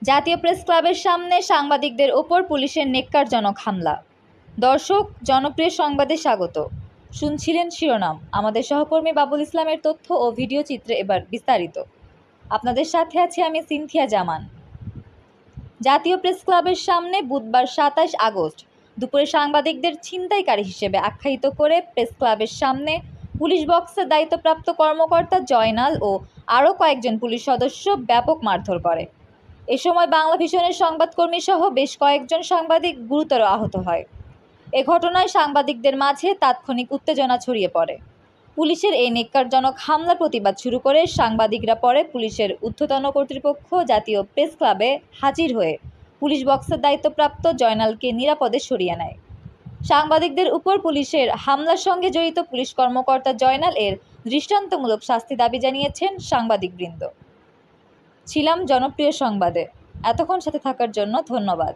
জাতীয় প্রেস ক্লাবের সামনে সাংবাদিকদের ওপর পুলিশের নেক্কারজনক হামলা। দর্শক, জনপ্রিয় সংবাদে স্বাগত। শুনছিলেন শিরোনাম। আমাদের সহকর্মী বাবুল ইসলামের তথ্য ও ভিডিও চিত্রে এবার বিস্তারিত। আপনাদের সাথে আছি আমি সিনথিয়া জামান। জাতীয় প্রেস ক্লাবের সামনে বুধবার ২৭ আগস্ট দুপুরে সাংবাদিকদের ছিনতাইকারী হিসেবে আখ্যায়িত করে প্রেস ক্লাবের সামনে পুলিশ বক্সের দায়িত্বপ্রাপ্ত কর্মকর্তা জয়নাল ও আরও কয়েকজন পুলিশ সদস্য ব্যাপক মারধর করে। এ সময় বাংলা ভিশনের সংবাদকর্মী সহ বেশ কয়েকজন সাংবাদিক গুরুতর আহত হয়। এ ঘটনায় সাংবাদিকদের মাঝে তাৎক্ষণিক উত্তেজনা ছড়িয়ে পড়ে। পুলিশের এই নেক্কারজনক হামলার প্রতিবাদ শুরু করে সাংবাদিকরা পরে পুলিশের ঊর্ধ্বতন কর্তৃপক্ষ জাতীয় প্রেস ক্লাবে হাজির হয়ে পুলিশ বক্সের দায়িত্বপ্রাপ্ত জয়নালকে নিরাপদে সরিয়ে নেয়। সাংবাদিকদের উপর পুলিশের হামলার সঙ্গে জড়িত পুলিশ কর্মকর্তা জয়নাল এর দৃষ্টান্তমূলক শাস্তি দাবি জানিয়েছেন সাংবাদিকবৃন্দ। ছিলাম জনপ্রিয় সংবাদে। এতক্ষণ সাথে থাকার জন্য ধন্যবাদ।